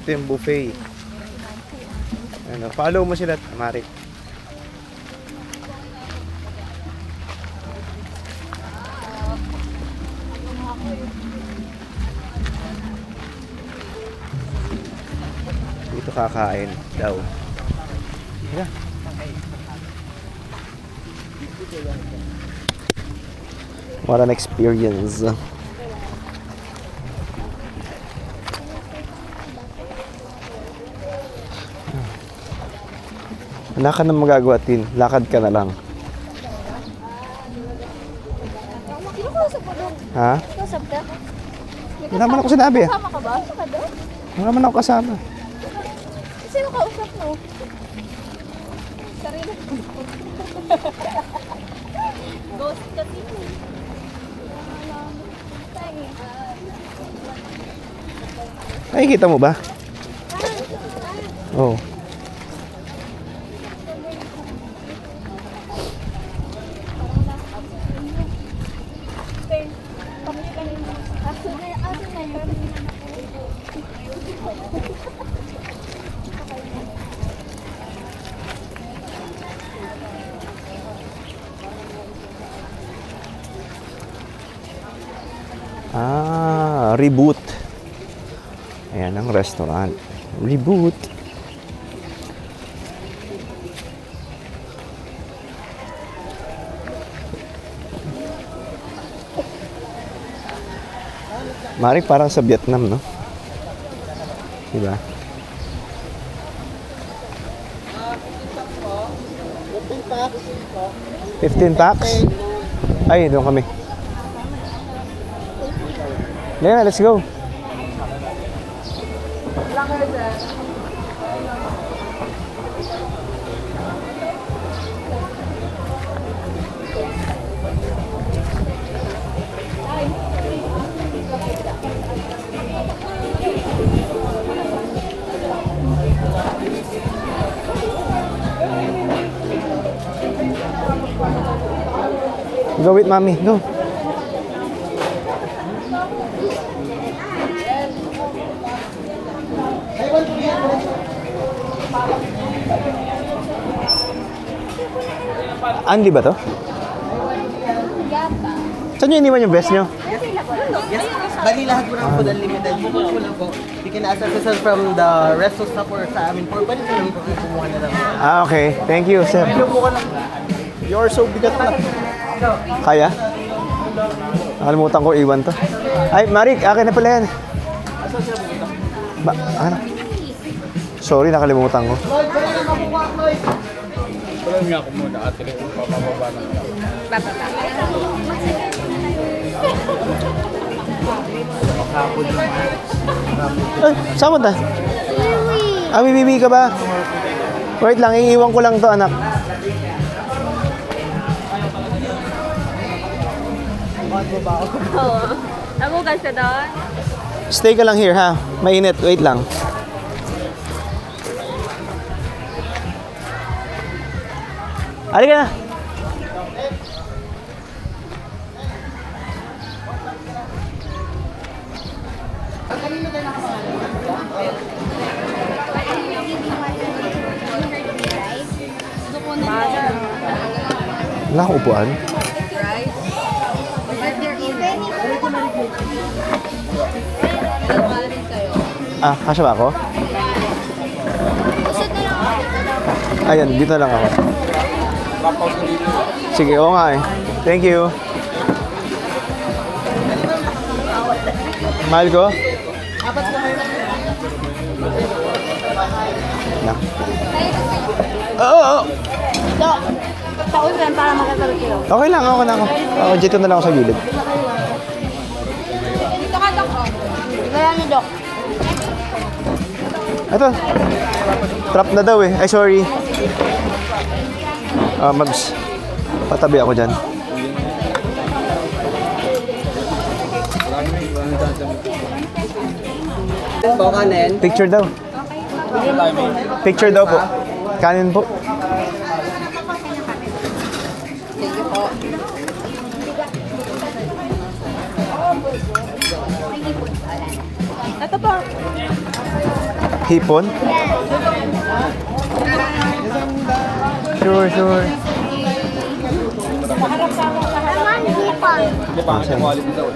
Ito yung buffet. Ano, follow mo sila, Mari. Dito kakain daw. Yeah. What an experience. Wala ka nang magagawa, Tin. Lakad ka na lang. Sino kausap mo doon? Ha? Kausap ka? Wala man ako sinabi. Kasama ka ba? Saan ka doon? Wala man ako kasama. Sino kausap mo? Sarili. Ghost kasi. Nakikita mo ba? Oo. Oh. Reboot. Ayan ang restaurant. Reboot. Mari, parang sa Vietnam, no? Diba? 15 packs? Ay, doon kami. Yeah, let's go. Go with mommy, go. Andy ba to? Saan nyo iniwan yung vest nyo? Yes, bali lahat po ng food unlimited. Bukod lang po. You can ask us from the resto stop or sa amin po. Bali lang po kumuha na lang. Ah, okay. Thank you, sir. You're so bigat na. Kaya? Nakalimutan ko iwan to. Ay, Marik, akin na pala yan. Ano? Sorry, nakalimutan ko. Wala nga ako muna at telepon pa pababa na. Ay, saan mo ta? Ah, bibibi ka ba? Wait lang, iiwan ko lang to, anak. Oo. Nabugas ka doon? Stay ka lang here, ha? Mainit, wait lang. Halika na. Wala akong upuan. Ah, kasya ba ako? Ayan, dito lang ako. Sige, oo nga eh. Thank you. Mahal ko? Na. Oo. Pausan para magkakaroon kayo. Okay lang ako. Ako, dito na lang ako sa gilid. Dito ka, Dok. Kaya ni Dok. Ito. Trap na daw eh. Ay, sorry. Mags. Patabi ako dyan. Kanin. Picture daw. Picture daw po. Kanin po. Ito po. Hipon? Sure, sure. Naman, hipon.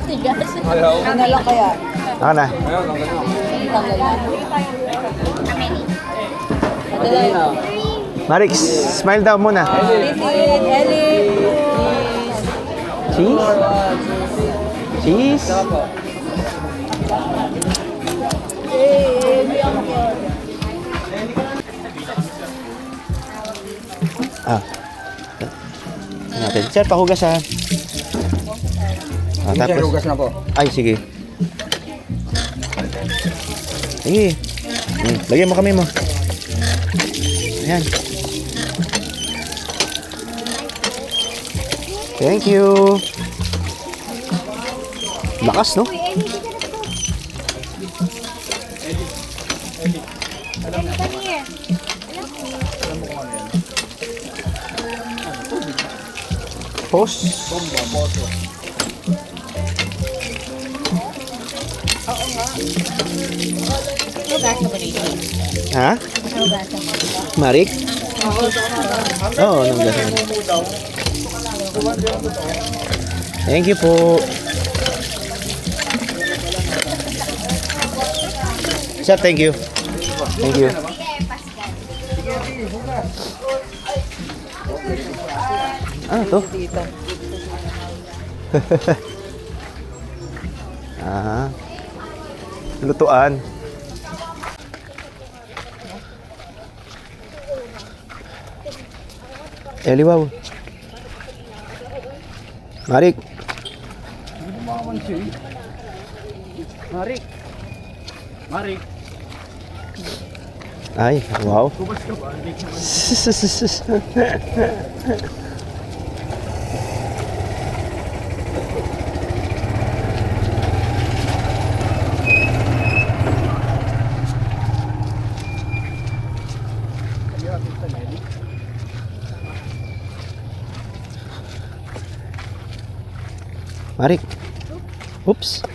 Tigas. Ano lang kaya? Ako na. Marix, smile daw muna. Ellie! Cheese? Cheese? Ah. Ano natin? Sir, pahugas ha. Ah, tapos. Hugas na po. Ay, sige. Sige. Lagyan mo kami mo. Ayan. Thank you. Lakas, no? Post. Ha? Marik? Oo, nang gasan. Thank you po. Sir, thank you. Thank you. Ano to? Ah. Lutuan. Eliwaw. Marik. Marik. Marik. Ay, wow. Marik. Oops.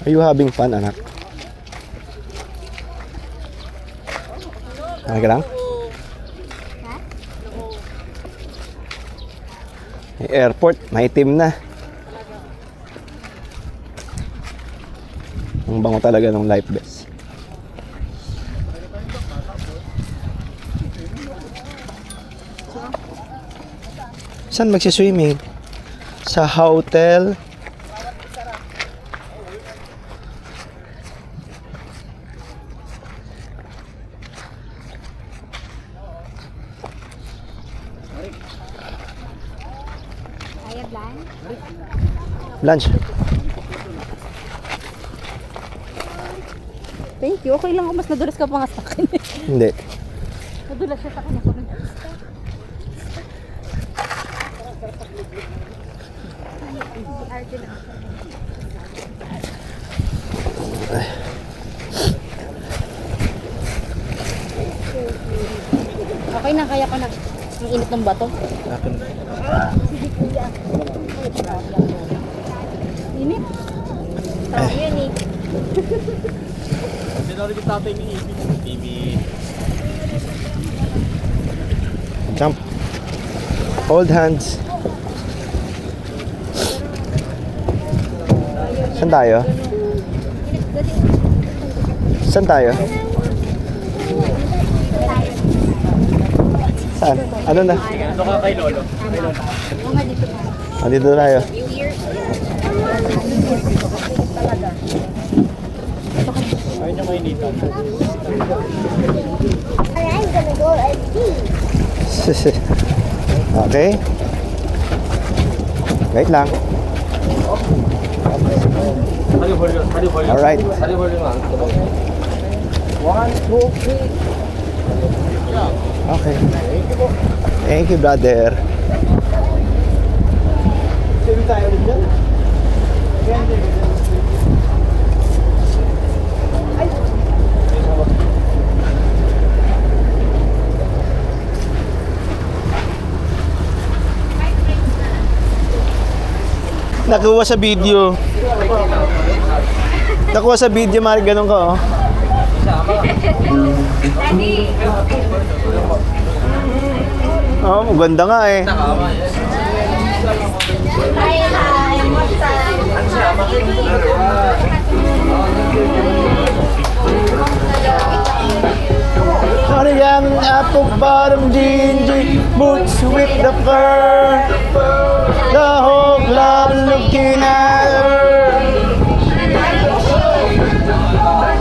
Are you having fun, anak? Ano ka lang? May airport, maitim na. Ang bango talaga ng life vest. Saan magsiswimming? Sa hotel? Lunch. Thank you. Okay lang kung mas nadulas ka pa nga sa akin. Hindi. Nadulas siya sa akin ako rin. Okay na, kaya ko na. Ang init ng bato. Init? Tawag yun eh. Sinari yung tatay ni TV. Jump. Hold hands. Saan tayo? Saan tayo? Saan? Ano na? Ito ka kay Lolo. Kay Lolo. Andito tayo. Ayun yung mainitan. I'm gonna go and see. Okay. Wait lang. Alright. Okay. Thank you, brother. Nakuha sa video. Nakuha sa video, Mari, ganun ka, oh. Oh, maganda nga eh. Sorry, I'm an apple bottom ginger boots with the fur. The whole club looking at her.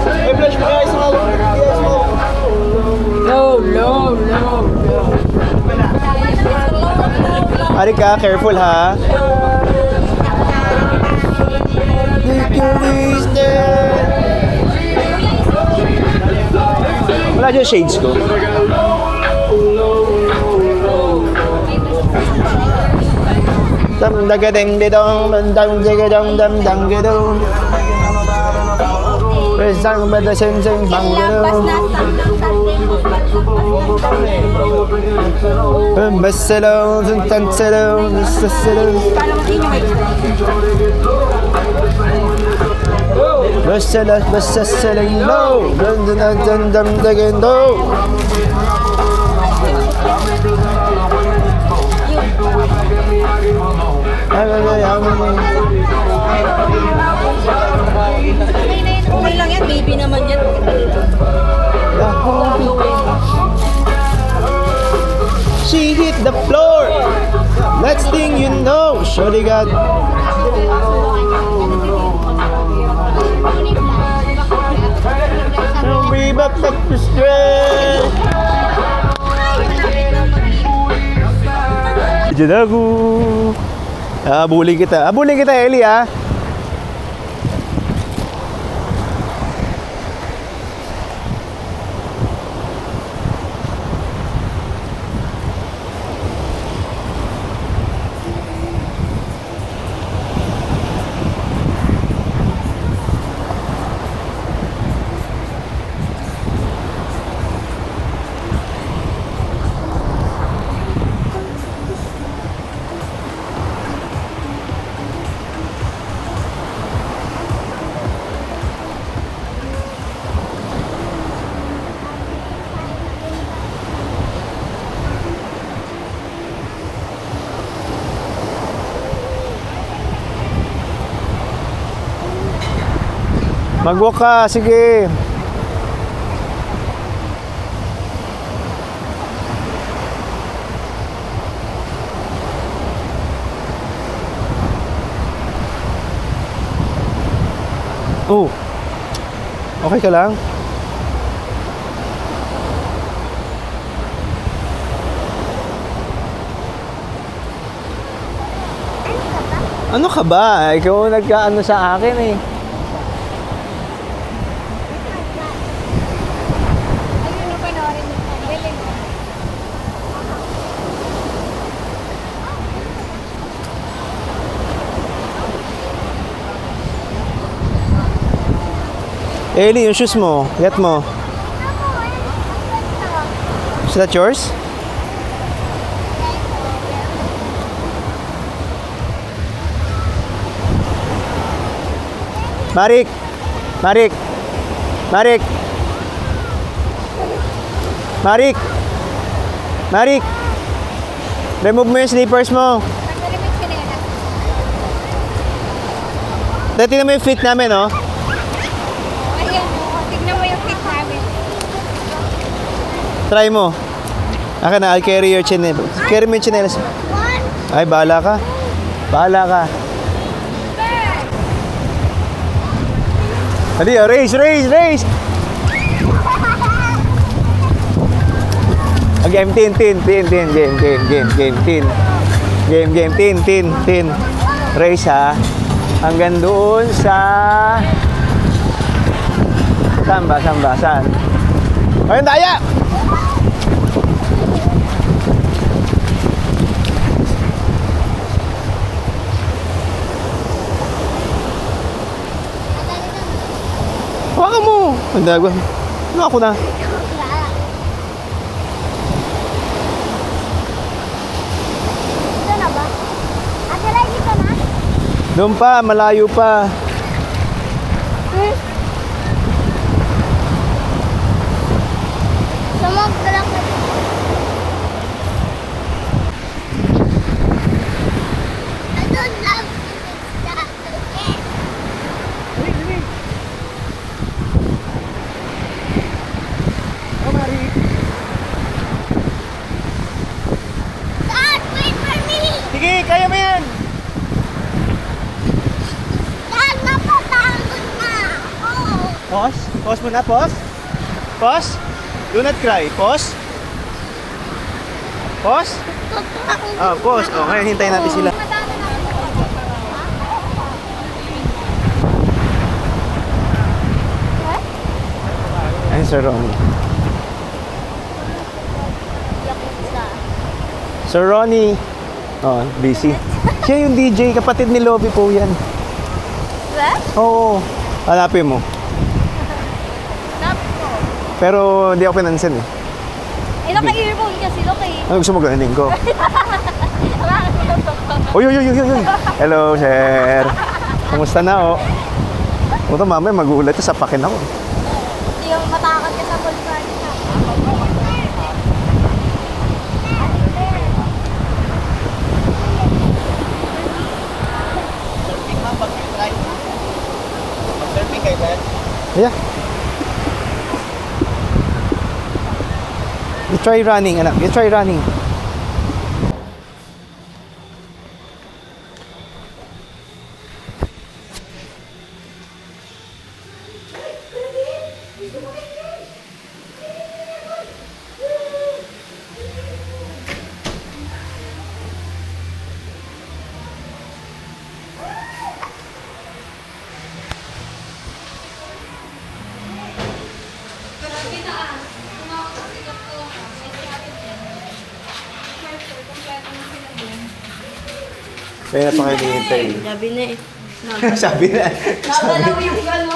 Hey, flash mo guys, Arika, careful ha. Wala dyan shades ko. Dam dagadeng didong dam dagadong dam dam gadong. Presang bada sing sing bang gadong. Basalong tan salong sasalong. Basalas basasaling low. Dam dam dam dam dagendo. Okay lang yan, baby naman yan. She hit the floor. Next thing you know, shorty got. We back up to straight. Diyan ako. Abulin kita. Abulin kita, Ellie, ha? Mag-walk ka, sige. Oh. Okay ka lang? Ano ka ba? Ikaw nagkaano sa akin eh. Ellie, yung shoes mo. Get mo. Is that yours? Marik! Marik! Marik! Marik! Marik! Remove mo yung slippers mo. Dahil tingnan mo yung fit namin, oh. Tignan mo yung fit namin. Try mo. Aka na, I'll carry your chin. Carry mo yung chinelas. Ay, bahala ka. Bahala ka. Hadi, race, race, race! Game, tin, tin, tin, tin, game, game, game, game, tin. Game, game, tin, tin, tin. Race, ha? Hanggang doon sa... Saan ba? Saan ba? Saan? Ayun, daya! Hawakan mo! Ang dago. Ano ako na? Ito na ba? Ate Lai, dito na? Doon pa, malayo pa. Sumog na lang kami. I don't love that. Okay. Dad, wait for me! Sige, kaya mo yan. Dad, napatagod na ako. Pause. Pause muna, pause. Pause. Do not cry. Pause. Pause. Ah, pause. Oh, ngayon hintayin natin sila. Ayun, Sir Ronnie. Sir Ronnie. Oh, busy. Siya yung DJ, kapatid ni Lobby po yan. What? Oo. Hanapin mo. Pero hindi ako pinansin eh. Eh, naka-earphone kasi, okay. Ano gusto mo gawin ko? Uy, uy, uy, uy, uy. Hello, sir. Kumusta na, oh? Puto, mamaya magulat sa pakin ako. Yung matakot ka sa Volkswagen na. Surfing kayo, Dad? Yeah. You try running, anak. You try running. Kaya na pa kayo hinihintay. Sabi na eh. Sabi na. Nagalaw yung gano'n.